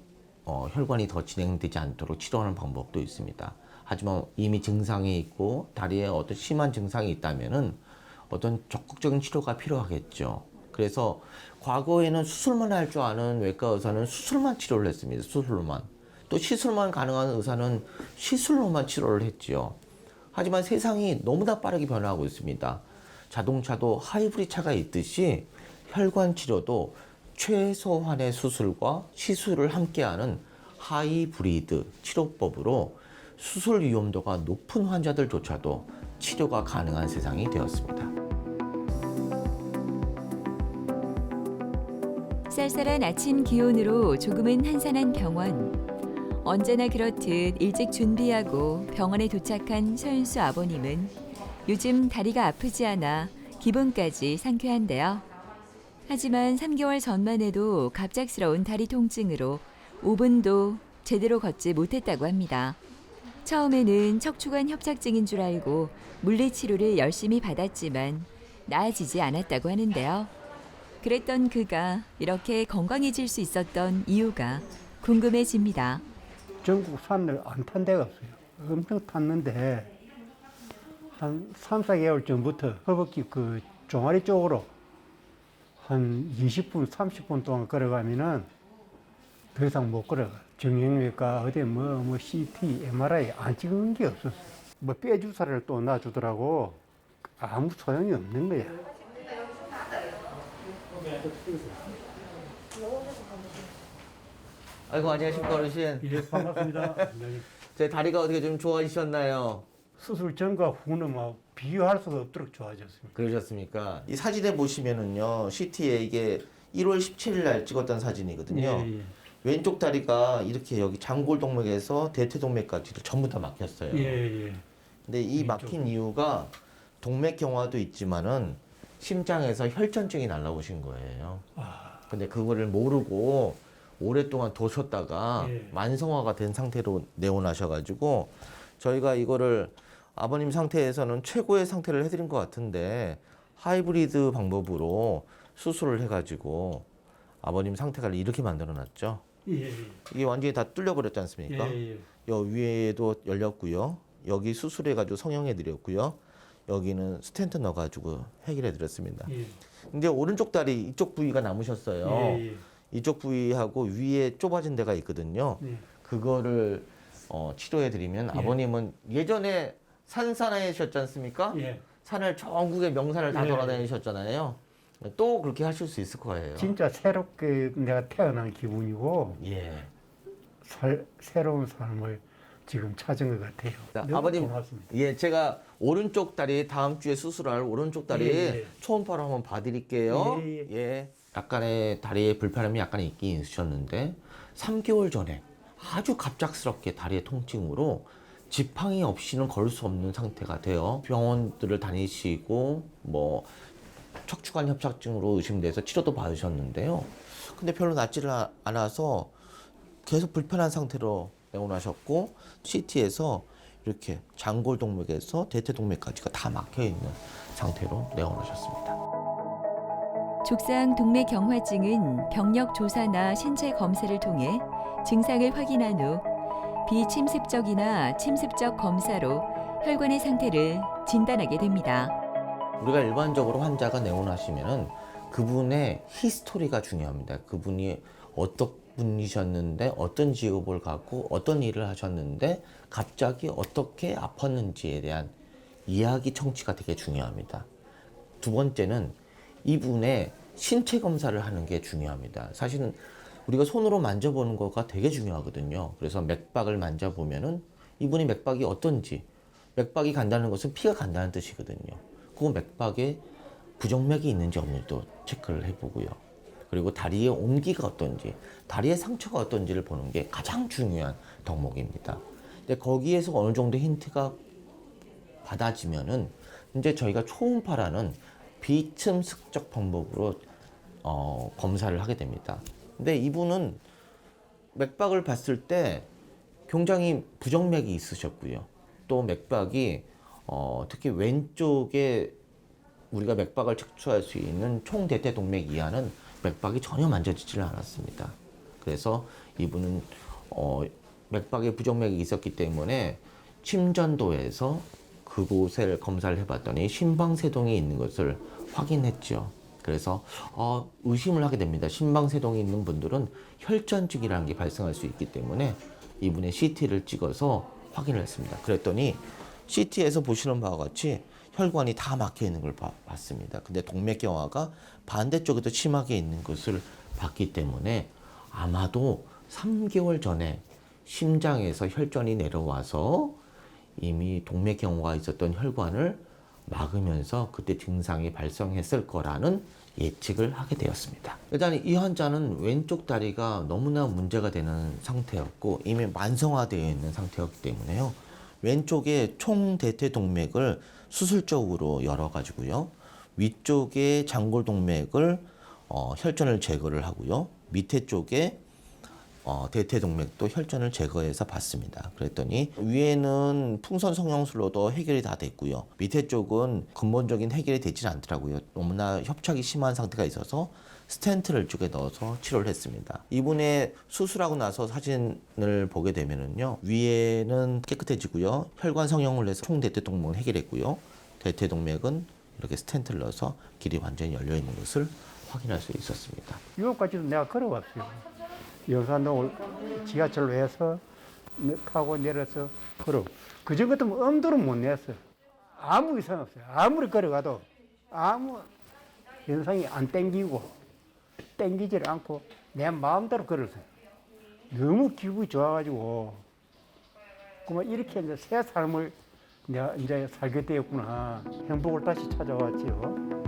혈관이 더 진행되지 않도록 치료하는 방법도 있습니다. 하지만 이미 증상이 있고 다리에 어떤 심한 증상이 있다면은 어떤 적극적인 치료가 필요하겠죠. 그래서 과거에는 수술만 할 줄 아는 외과 의사는 수술만 치료를 했습니다. 수술로만. 또 시술만 가능한 의사는 시술로만 치료를 했지요. 하지만 세상이 너무나 빠르게 변화하고 있습니다. 자동차도 하이브리드 차가 있듯이 혈관 치료도 최소한의 수술과 시술을 함께하는 하이브리드 치료법으로 수술 위험도가 높은 환자들조차도 치료가 가능한 세상이 되었습니다. 쌀쌀한 아침 기온으로 조금은 한산한 병원. 언제나 그렇듯 일찍 준비하고 병원에 도착한 서윤수 아버님은 요즘 다리가 아프지 않아 기분까지 상쾌한데요. 하지만 3개월 전만 해도 갑작스러운 다리 통증으로 5분도 제대로 걷지 못했다고 합니다. 처음에는 척추관 협착증인 줄 알고 물리치료를 열심히 받았지만 나아지지 않았다고 하는데요. 그랬던 그가 이렇게 건강해질 수 있었던 이유가 궁금해집니다. 전국 산을 안 탄 데가 없어요. 엄청 탔는데 한 3, 4개월 전부터 허벅지 그 종아리 쪽으로 한 20분, 30분 동안 걸어가면은 더 이상 못 걸어가. 정형외과 어디 뭐 CT, MRI 안 찍은 게 없었어요. 뭐 뼈 주사를 또 놔주더라고. 아무 소용이 없는 거야. 아이고, 안녕하십니까, 어르신. 예, 반갑습니다. 제 다리가 어떻게 좀 좋아지셨나요? 수술 전과 후는 막 비교할 수가 없도록 좋아졌습니다. 그러셨습니까? 이 사진에 보시면은요, CT에 이게 1월 17일 날 찍었던 사진이거든요. 예, 예. 왼쪽 다리가 이렇게 여기 장골동맥에서 대퇴동맥까지 전부 다 막혔어요. 예, 예. 근데 이 막힌 이유가 동맥경화도 있지만은 심장에서 혈전증이 날라오신 거예요. 근데 그거를 모르고 오랫동안 도셨다가 예. 만성화가 된 상태로 내원하셔가지고 저희가 이거를 아버님 상태에서는 최고의 상태를 해드린 것 같은데 하이브리드 방법으로 수술을 해가지고 아버님 상태가 이렇게 만들어놨죠. 예, 이게 완전히 다 뚫려버렸지 않습니까? 예, 예. 여 위에도 열렸고요. 여기 수술해가지고 성형해드렸고요. 여기는 스텐트 넣어가지고 해결해드렸습니다. 예. 근데 오른쪽 다리 이쪽 부위가 남으셨어요. 예, 예. 이쪽 부위하고 위에 좁아진 데가 있거든요. 예. 그거를 치료해드리면 예. 아버님은 예전에 산사나이셨지 않습니까? 예. 산을 전국의 명산을 다 예. 돌아다니셨잖아요. 또 그렇게 하실 수 있을 거예요. 진짜 새롭게 내가 태어난 기분이고 예. 새로운 삶을 지금 찾은 것 같아요. 자, 너무 아버님, 고맙습니다. 예, 제가 오른쪽 다리 다음 주에 수술할 오른쪽 다리 예, 예. 초음파로 한번 봐드릴게요. 예, 예. 예. 약간의 다리에 불편함이 약간 있긴 있으셨는데 3개월 전에 아주 갑작스럽게 다리의 통증으로 지팡이 없이는 걸을 수 없는 상태가 돼요. 병원들을 다니시고 뭐 척추관 협착증으로 의심돼서 치료도 받으셨는데요. 근데 별로 낫지를 않아서 계속 불편한 상태로 내원하셨고 CT에서 이렇게 장골동맥에서 대퇴동맥까지가 다 막혀 있는 상태로 내원하셨습니다. 족상 동맥경화증은 병력 조사나 신체 검사를 통해 증상을 확인한 후 비침습적이나 침습적 검사로 혈관의 상태를 진단하게 됩니다. 우리가 일반적으로 환자가 내원하시면은 그분의 히스토리가 중요합니다. 그분이 어떤 분이셨는데 어떤 직업을 갖고 어떤 일을 하셨는데 갑자기 어떻게 아팠는지에 대한 이야기 청취가 되게 중요합니다. 두 번째는 이분의 신체 검사를 하는 게 중요합니다. 사실은 우리가 손으로 만져보는 거가 되게 중요하거든요. 그래서 맥박을 만져보면은 이분이 맥박이 어떤지, 맥박이 간다는 것은 피가 간다는 뜻이거든요. 그 맥박에 부정맥이 있는지 없는지도 체크를 해보고요. 그리고 다리의 온기가 어떤지, 다리의 상처가 어떤지를 보는 게 가장 중요한 덕목입니다. 근데 거기에서 어느 정도 힌트가 받아지면은 이제 저희가 초음파라는 비침습적 방법으로 검사를 하게 됩니다. 근데 이분은 맥박을 봤을 때 굉장히 부정맥이 있으셨고요. 또 맥박이 특히 왼쪽에 우리가 맥박을 측출할 수 있는 총대퇴동맥 이하는 맥박이 전혀 만져지질 않았습니다. 그래서 이분은 맥박에 부정맥이 있었기 때문에 침전도에서 그곳을 검사를 해봤더니 심방세동이 있는 것을 확인했죠. 그래서 의심을 하게 됩니다. 심방세동이 있는 분들은 혈전증이라는 게 발생할 수 있기 때문에 이분의 CT를 찍어서 확인을 했습니다. 그랬더니 CT에서 보시는 바와 같이 혈관이 다 막혀 있는 걸 봤습니다. 근데 동맥경화가 반대쪽에도 심하게 있는 것을 봤기 때문에 아마도 3개월 전에 심장에서 혈전이 내려와서 이미 동맥경화가 있었던 혈관을 막으면서 그때 증상이 발생했을 거라는 예측을 하게 되었습니다. 일단 이 환자는 왼쪽 다리가 너무나 문제가 되는 상태였고 이미 만성화되어 있는 상태였기 때문에요. 왼쪽에 총대퇴동맥을 수술적으로 열어가지고요. 위쪽에 장골동맥을 혈전을 제거를 하고요. 밑에 쪽에 대퇴동맥도 혈전을 제거해서 봤습니다. 그랬더니 위에는 풍선 성형술로도 해결이 다 됐고요. 밑에 쪽은 근본적인 해결이 되질 않더라고요. 너무나 협착이 심한 상태가 있어서 스텐트를 쪽에 넣어서 치료를 했습니다. 이분의 수술하고 나서 사진을 보게 되면은요. 위에는 깨끗해지고요. 혈관 성형을 해서 총대퇴동맥을 해결했고요. 대퇴동맥은 이렇게 스텐트를 넣어서 길이 완전히 열려 있는 것을 확인할 수 있었습니다. 유럽까지도 내가 걸어왔어요. 영산동 지하철로 해서 타고 내려서 걸어. 그전 같으면 엄두를 못 냈어. 아무 이상 없어요. 아무리 걸어가도 아무 현상이 안 땡기고 땡기질 않고 내 마음대로 걸었어요. 너무 기분이 좋아가지고 그만 이렇게 이제 새 삶을 내가 이제 살게 되었구나. 행복을 다시 찾아왔지요.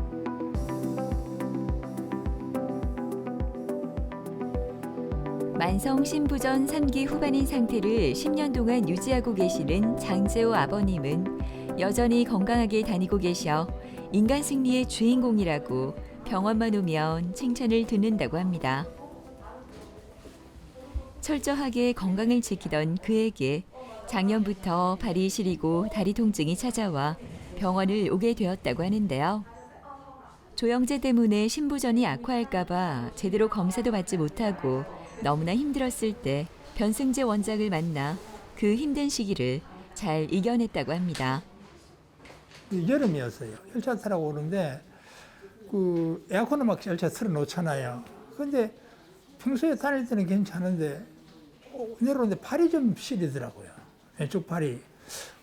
만성 신부전 3기 후반인 상태를 10년 동안 유지하고 계시는 장재호 아버님은 여전히 건강하게 다니고 계셔 인간 승리의 주인공이라고 병원만 오면 칭찬을 듣는다고 합니다. 철저하게 건강을 지키던 그에게 작년부터 발이 시리고 다리 통증이 찾아와 병원을 오게 되었다고 하는데요. 조영제 때문에 신부전이 악화할까 봐 제대로 검사도 받지 못하고 너무나 힘들었을 때 변승재 원장을 만나 그 힘든 시기를 잘 이겨냈다고 합니다. 여름이었어요. 열차 타라고 오는데 그 에어컨을 막 열차 틀어놓잖아요. 근데 평소에 다닐 때는 괜찮은데 내려오는데 팔이 좀 시리더라고요. 왼쪽 팔이.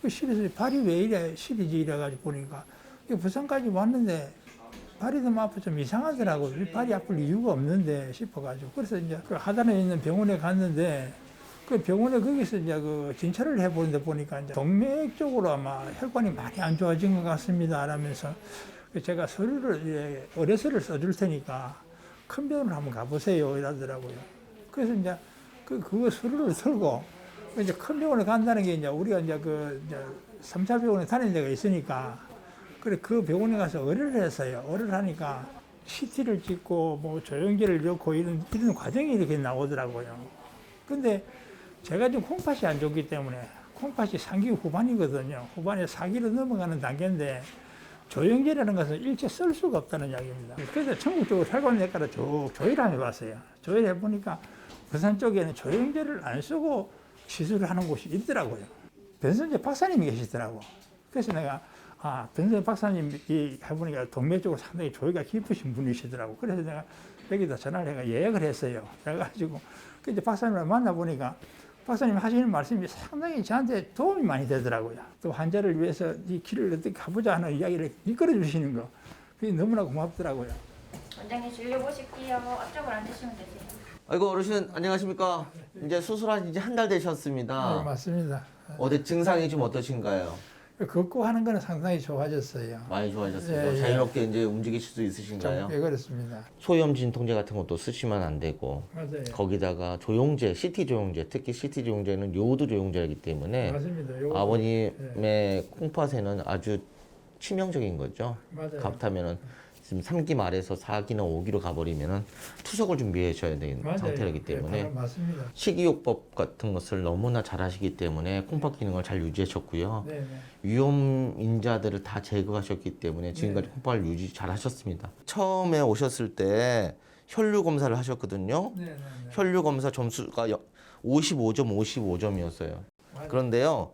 시리서 팔이 왜 이래 시리지 이래가지고 보니까 부산까지 왔는데 발이 좀 아파 좀 이상하더라고요. 발이 아플 이유가 없는데 싶어가지고. 그래서 이제 그 하단에 있는 병원에 갔는데 그 병원에 거기서 이제 그 진찰을 해보는데 보니까 이제 동맥 쪽으로 아마 혈관이 많이 안 좋아진 것 같습니다. 라면서 제가 서류를 의뢰서를 써줄 테니까 큰 병원을 한번 가보세요. 이러더라고요. 그래서 이제 그 서류를 들고 이제 큰 병원에 간다는 게 이제 우리가 이제 그 이제 3차 병원에 다니는 데가 있으니까 그래 그 병원에 가서 의뢰를 했어요. 의뢰를 하니까 CT를 찍고 뭐 조영제를 넣고 이런 과정이 이렇게 나오더라고요. 근데 제가 지금 콩팥이 안 좋기 때문에 콩팥이 3기 후반이거든요. 후반에 4기로 넘어가는 단계인데 조영제라는 것은 일체 쓸 수가 없다는 이야기입니다. 그래서 전국적으로 혈관내과를 쭉 조회를 한번 해봤어요. 조회를 해보니까 부산 쪽에는 조영제를 안 쓰고 시술을 하는 곳이 있더라고요. 변선재 박사님이 계시더라고. 그래서 내가 변선재 박사님이 해보니까 동맥 쪽으로 상당히 조회가 깊으신 분이시더라고. 그래서 내가 여기다 전화를 해가 예약을 했어요. 그래가지고 이제 박사님을 만나보니까 박사님 하시는 말씀이 상당히 저한테 도움이 많이 되더라고요. 또 환자를 위해서 이 길을 어떻게 가보자 하는 이야기를 이끌어 주시는 거, 그게 너무나 고맙더라고요. 원장님 진료 보실게요. 앞쪽으로 앉으시면 되세요. 아이고 어르신 안녕하십니까? 이제 수술한 지 한 달 되셨습니다. 네, 맞습니다. 어디 증상이 좀 어떠신가요? 걷고 하는 거는 상당히 좋아졌어요. 많이 좋아졌어요. 예, 예. 자유롭게 이제 움직이실 수 있으신가요? 좀 그렇습니다. 소염 진통제 같은 것도 쓰시면 안 되고 맞아요. 거기다가 조영제, CT 조영제, 특히 CT 조영제는 요오드 조영제이기 때문에 맞습니다. 요거- 아버님의 콩팥에는 아주 치명적인 거죠. 맞아요. 갑타면은 지금 3기 말에서 4기나 5기로 가버리면은 투석을 준비하셔야 되는 맞아요. 상태이기 예, 때문에 바로 맞습니다. 식이요법 같은 것을 너무나 잘 하시기 때문에 콩팥 기능을 잘 유지하셨고요. 네, 네. 위험 인자들을 다 제거하셨기 때문에 지금까지 콩팥을 유지 잘 하셨습니다. 처음에 오셨을 때 혈류 검사를 하셨거든요. 네, 네, 네. 혈류 검사 점수가 55점이었어요. 그런데요,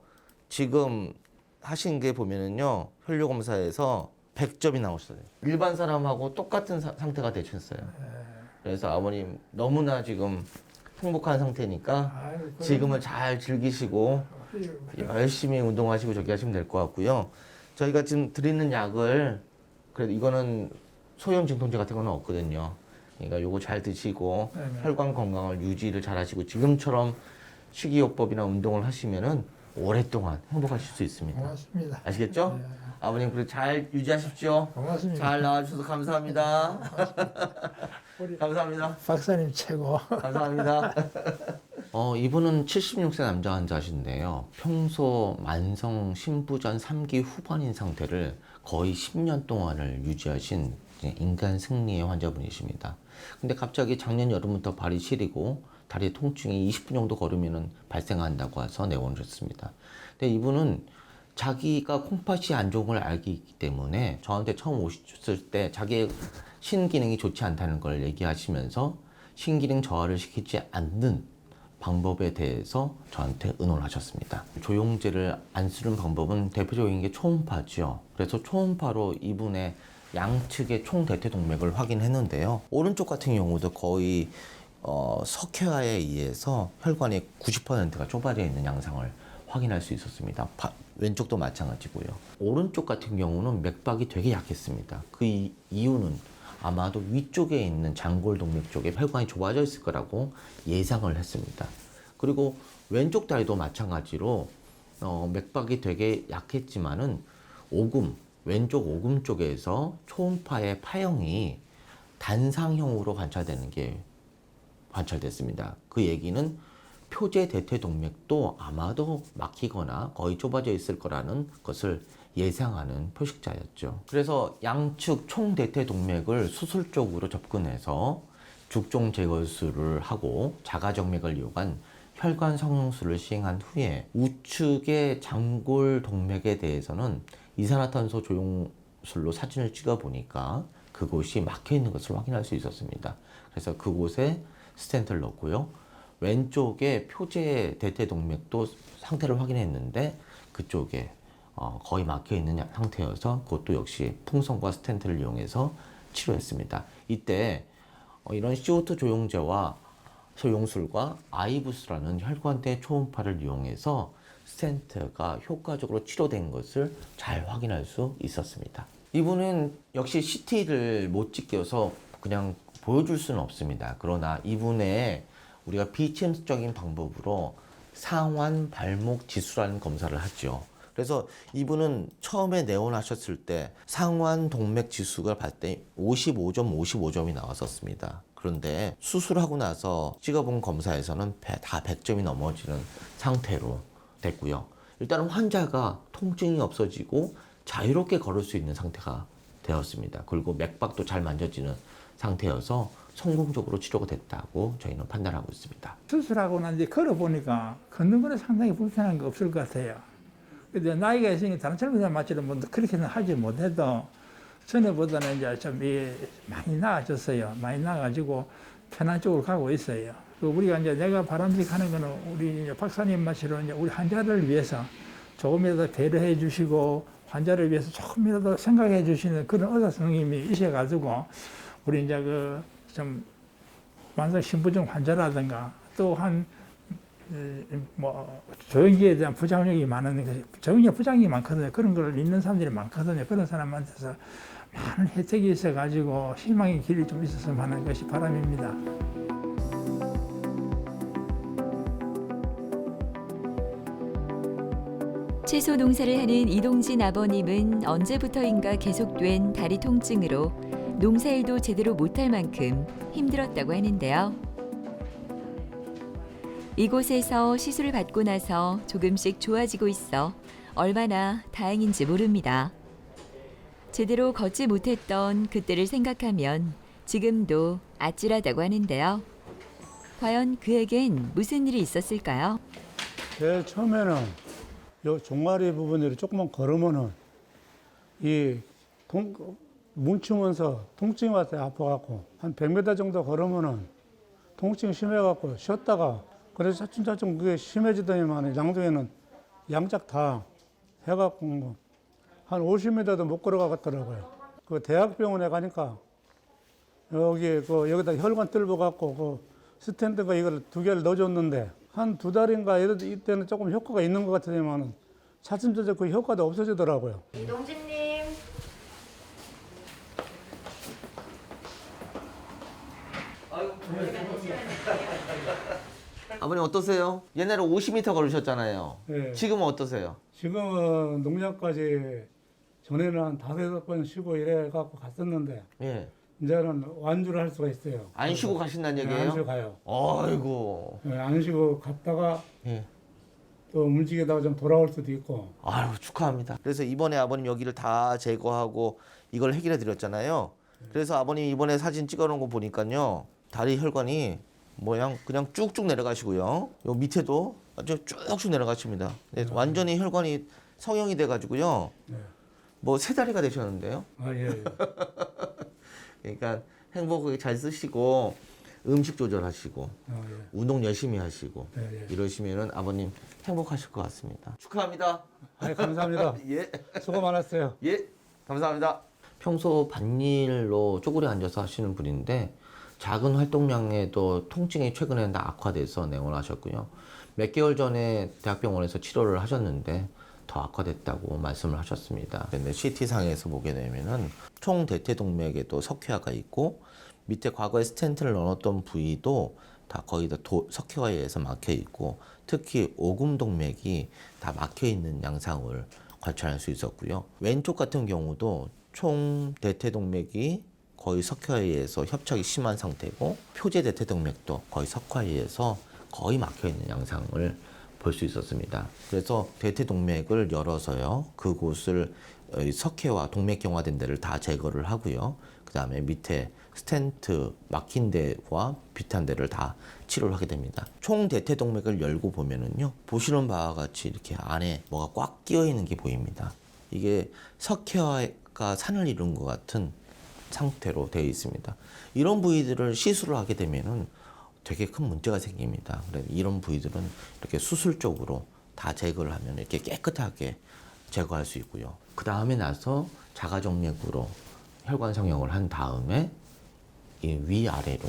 지금 하신 게 보면은요, 혈류 검사에서 100점이 나왔어요. 일반 사람하고 똑같은 상태가 되셨어요. 그래서 아버님 너무나 지금 행복한 상태니까 아유, 지금을 잘 즐기시고 열심히 운동하시고 저기 하시면 될 것 같고요. 저희가 지금 드리는 약을 그래도 이거는 소염 진통제 같은 거는 없거든요. 그러니까 요거 잘 드시고 네네. 혈관 건강을 유지를 잘 하시고 지금처럼 식이요법이나 운동을 하시면은 오랫동안 행복하실 수 있습니다. 고맙습니다. 아시겠죠? 아버님 그래 잘 유지하십시오. 고맙습니다. 잘 나와주셔서 감사합니다. 감사합니다. 박사님 최고. 감사합니다. 이분은 76세 남자 환자신데요. 평소 만성 신부전 3기 후반인 상태를 거의 10년 동안을 유지하신 인간 승리의 환자분이십니다. 근데 갑자기 작년 여름부터 발이 시리고 다리 통증이 20분 정도 걸으면 발생한다고 해서 내원하셨습니다. 근데 이분은 자기가 콩팥이 안 좋은 걸 알기 때문에 저한테 처음 오셨을 때 자기의 신기능이 좋지 않다는 걸 얘기하시면서 신기능 저하를 시키지 않는 방법에 대해서 저한테 의논을 하셨습니다. 조영제를 안 쓰는 방법은 대표적인 게 초음파죠. 그래서 초음파로 이분의 양측의 총대퇴동맥을 확인했는데요. 오른쪽 같은 경우도 거의 석회화에 의해서 혈관의 90%가 좁아져 있는 양상을 확인할 수 있었습니다. 왼쪽도 마찬가지고요. 오른쪽 같은 경우는 맥박이 되게 약했습니다. 그 이유는 아마도 위쪽에 있는 장골동맥 쪽에 혈관이 좁아져 있을 거라고 예상을 했습니다. 그리고 왼쪽 다리도 마찬가지로 맥박이 되게 약했지만은 왼쪽 오금 쪽에서 초음파의 파형이 단상형으로 관찰되는 게 관찰됐습니다. 그 얘기는 표제 대퇴동맥도 아마도 막히거나 거의 좁아져 있을 거라는 것을 예상하는 표식자였죠. 그래서 양측 총대퇴동맥을 수술적으로 접근해서 죽종 제거술을 하고 자가정맥을 이용한 혈관 성형술을 시행한 후에 우측의 장골동맥에 대해서는 이산화탄소 조종술로 사진을 찍어 보니까 그곳이 막혀 있는 것을 확인할 수 있었습니다. 그래서 그곳에 스텐트를 넣고요. 왼쪽에 표제 대퇴동맥도 상태를 확인했는데 그쪽에 거의 막혀 있는 상태여서 그것도 역시 풍선과 스텐트를 이용해서 치료했습니다. 이때 이런 CO2 조영제와 소용술과 아이부스라는 혈관대 초음파를 이용해서 스텐트가 효과적으로 치료된 것을 잘 확인할 수 있었습니다. 이분은 역시 CT를 못 찍혀서 그냥 보여줄 수는 없습니다. 그러나 이분의 우리가 비침적인 방법으로 상완 발목 지수라는 검사를 하죠. 그래서 이분은 처음에 내원하셨을 때 상완 동맥 지수가 봤을 때 55점이 나왔었습니다. 그런데 수술하고 나서 찍어본 검사에서는 다 100점이 넘어지는 상태로 됐고요. 일단은 환자가 통증이 없어지고 자유롭게 걸을 수 있는 상태가 되었습니다. 그리고 맥박도 잘 만져지는 상태여서 성공적으로 치료가 됐다고 저희는 판단하고 있습니다. 수술하고 난 뒤에 걸어보니까 걷는 거는 상당히 불편한 거 없을 것 같아요. 근데 나이가 있으니 다른 젊은 사람 맞지는 뭐 그렇게는 하지 못해도 전에보다는 이제 좀 많이 나아졌어요. 많이 나아가지고 편한 쪽으로 가고 있어요. 우리가 이제 내가 바람직하는 거는 우리 이제 박사님 말처럼 이제 우리 환자를 위해서 조금이라도 배려해 주시고 환자를 위해서 조금이라도 생각해 주시는 그런 의사 선생님이 있어가지고 우리 이제 그 좀 만성 신부증 환자라든가 또 한 뭐 조영기에 대한 부작용이 많은 조영기 부작용이 많거든요. 그런 걸 있는 사람들이 많거든요. 그런 사람한테서 많은 혜택이 있어가지고 희망의 길이 좀 있었으면 하는 것이 바람입니다. 채소 농사를 하는 이동진 아버님은 언제부터인가 계속된 다리 통증으로 농사일도 제대로 못할 만큼 힘들었다고 하는데요. 이곳에서 시술을 받고 나서 조금씩 좋아지고 있어 얼마나 다행인지 모릅니다. 제대로 걷지 못했던 그때를 생각하면 지금도 아찔하다고 하는데요. 과연 그에겐 무슨 일이 있었을까요? 제일 처음에는 요 종아리 부분으로 조금만 걸으면은 뭉치면서 통증이 와서 아파갖고 한 100m 정도 걸으면은 통증이 심해갖고 쉬었다가 그래서 차츰차츰 그게 심해지더니만 양쪽에는 양짝 다 해갖고 뭐 한 50m도 못 걸어가겠더라고요. 그 대학병원에 가니까 여기다 혈관 뚫어갖고 그 스탠드가 이걸 2개를 넣어줬는데 한 2달인가 이때는 조금 효과가 있는 것 같으지만은 차츰차츰 그 효과도 없어지더라고요. 이동진님. 아버님 어떠세요? 옛날에 50m 걸으셨잖아요. 네. 지금은 어떠세요? 지금은 농장까지 전에는 한 5-6번 쉬고 이래갖고 갔었는데 예. 이제는 완주를 할 수가 있어요. 안 쉬고 가신다는 네, 얘기예요? 안 쉬고 가요. 아이고. 네, 안 쉬고 갔다가 예. 또 움직이다가 좀 돌아올 수도 있고. 아유, 축하합니다. 그래서 이번에 아버님 여기를 다 제거하고 이걸 해결해 드렸잖아요. 그래서 아버님 이번에 사진 찍어 놓은 거 보니까요. 다리 혈관이 모양 그냥 쭉쭉 내려가시고요. 요 밑에도 아주 쭉쭉 내려가십니다. 네, 완전히 혈관이 성형이 돼 가지고요. 네. 뭐 3다리가 되셨는데요. 아, 예. 예. 그러니까 행복하게 잘 쓰시고 음식 조절하시고 아, 예. 운동 열심히 하시고 예, 예. 이러시면은 아버님 행복하실 것 같습니다. 축하합니다. 아, 감사합니다. 예. 수고 많았어요. 예. 감사합니다. 평소 밭일로 쪼그려 앉아서 하시는 분인데 작은 활동량에도 통증이 최근에 악화돼서 내원하셨고요. 몇 개월 전에 대학병원에서 치료를 하셨는데 더 악화됐다고 말씀을 하셨습니다. 근데 CT상에서 보게 되면은 총 대퇴동맥에도 석회화가 있고 밑에 과거에 스텐트를 넣었던 부위도 다 거의 다 석회화에 의해서 막혀 있고 특히 오금동맥이 다 막혀 있는 양상을 관찰할 수 있었고요. 왼쪽 같은 경우도 총 대퇴동맥이 거의 석회화에 의해서 협착이 심한 상태고 표제 대퇴동맥도 거의 석회화에 의해서 거의 막혀 있는 양상을 볼 수 있었습니다. 그래서 대퇴동맥을 열어서요. 그곳을 석회화, 동맥경화된 데를 다 제거를 하고요. 그 다음에 밑에 스텐트 막힌 데와 비슷한 데를 다 치료를 하게 됩니다. 총 대퇴동맥을 열고 보면은요. 보시는 바와 같이 이렇게 안에 뭐가 꽉 끼어 있는 게 보입니다. 이게 석회화가 산을 이룬 것 같은 상태로 되어 있습니다. 이런 부위들을 시술을 하게 되면은 되게 큰 문제가 생깁니다. 그래서 이런 부위들은 이렇게 수술적으로 다 제거를 하면 이렇게 깨끗하게 제거할 수 있고요. 그 다음에 나서 자가정맥으로 혈관 성형을 한 다음에 이 위아래로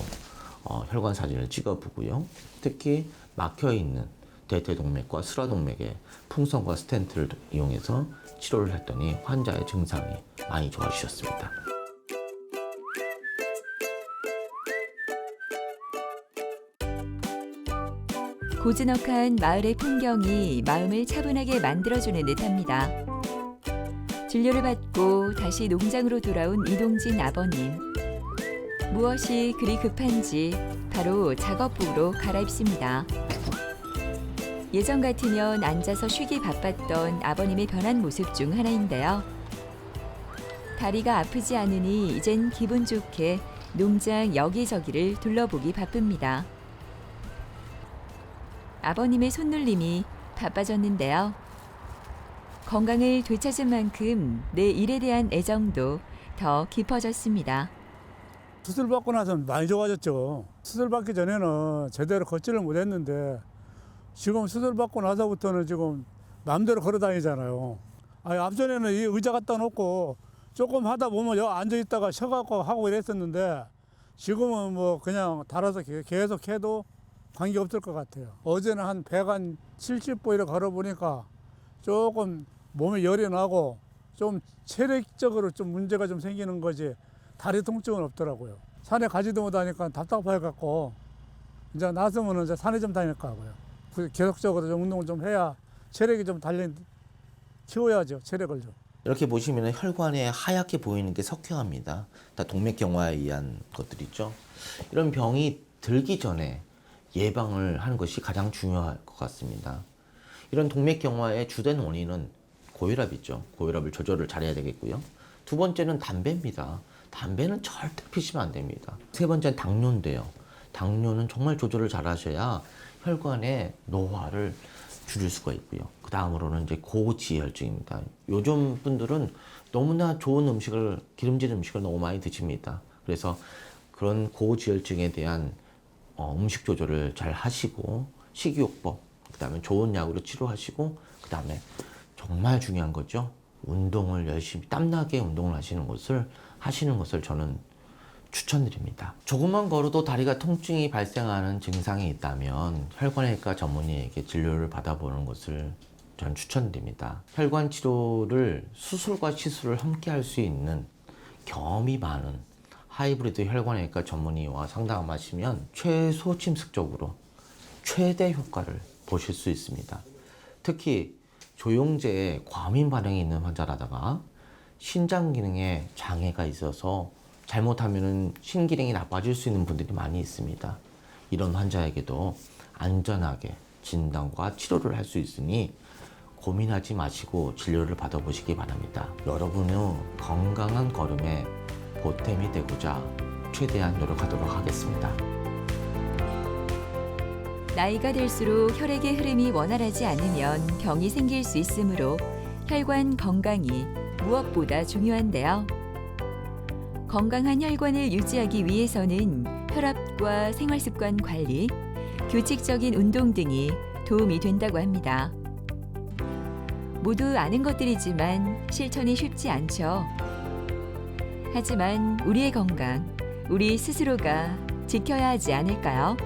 혈관 사진을 찍어보고요. 특히 막혀있는 대퇴동맥과 수라동맥의 풍선과 스텐트를 이용해서 치료를 했더니 환자의 증상이 많이 좋아지셨습니다. 고즈넉한 마을의 풍경이 마음을 차분하게 만들어주는 듯합니다. 진료를 받고 다시 농장으로 돌아온 이동진 아버님. 무엇이 그리 급한지 바로 작업복으로 갈아입습니다. 예전 같으면 앉아서 쉬기 바빴던 아버님의 변한 모습 중 하나인데요. 다리가 아프지 않으니 이젠 기분 좋게 농장 여기저기를 둘러보기 바쁩니다. 아버님의 손놀림이 바빠졌는데요. 건강을 되찾은 만큼 내 일에 대한 애정도 더 깊어졌습니다. 수술 받고 나서 많이 좋아졌죠. 수술 받기 전에는 제대로 걷지를 못했는데 지금 수술 받고 나서부터는 지금 마음대로 걸어 다니잖아요. 앞전에는 이 의자 갖다 놓고 조금 하다 보면 여기 앉아 있다가 쉬어갖고 하고 이랬었는데 지금은 뭐 그냥 달아서 계속 해도 관계 없을 것 같아요. 어제는 한 170보이를 걸어보니까 조금 몸에 열이 나고 좀 체력적으로 좀 문제가 좀 생기는 거지 다리 통증은 없더라고요. 산에 가지도 못하니까 답답해갖고 이제 나서면 이제 산에 좀 다닐까 하고요. 계속적으로 좀 운동을 좀 해야 체력이 좀 키워야죠. 체력을 좀. 이렇게 보시면 혈관에 하얗게 보이는 게 석회화입니다. 다 동맥경화에 의한 것들이죠. 이런 병이 들기 전에 예방을 하는 것이 가장 중요할 것 같습니다. 이런 동맥경화의 주된 원인은 고혈압이죠. 고혈압을 조절을 잘해야 되겠고요. 두 번째는 담배입니다. 담배는 절대 피시면 안 됩니다. 세 번째는 당뇨인데요. 당뇨는 정말 조절을 잘 하셔야 혈관의 노화를 줄일 수가 있고요. 그 다음으로는 이제 고지혈증입니다. 요즘 분들은 너무나 좋은 음식을, 기름진 음식을 너무 많이 드십니다. 그래서 그런 고지혈증에 대한 음식 조절을 잘 하시고 식이요법, 그 다음에 좋은 약으로 치료하시고, 그 다음에 정말 중요한 거죠. 운동을 열심히 땀나게 운동을 하시는 것을 저는 추천드립니다. 조금만 걸어도 다리가 통증이 발생하는 증상이 있다면 혈관외과 전문의에게 진료를 받아보는 것을 저는 추천드립니다. 혈관 치료를 수술과 시술을 함께 할 수 있는 경험이 많은 하이브리드 혈관외과 전문의와 상담하시면 최소 침습적으로 최대 효과를 보실 수 있습니다. 특히 조영제에 과민 반응이 있는 환자라다가 신장 기능에 장애가 있어서 잘못하면 신기능이 나빠질 수 있는 분들이 많이 있습니다. 이런 환자에게도 안전하게 진단과 치료를 할 수 있으니 고민하지 마시고 진료를 받아보시기 바랍니다. 여러분의 건강한 걸음에 보탬이 되고자 최대한 노력하도록 하겠습니다. 나이가 들수록 혈액의 흐름이 원활하지 않으면 병이 생길 수 있으므로 혈관 건강이 무엇보다 중요한데요. 건강한 혈관을 유지하기 위해서는 혈압과 생활습관 관리, 규칙적인 운동 등이 도움이 된다고 합니다. 모두 아는 것들이지만 실천이 쉽지 않죠. 하지만 우리의 건강, 우리 스스로가 지켜야 하지 않을까요?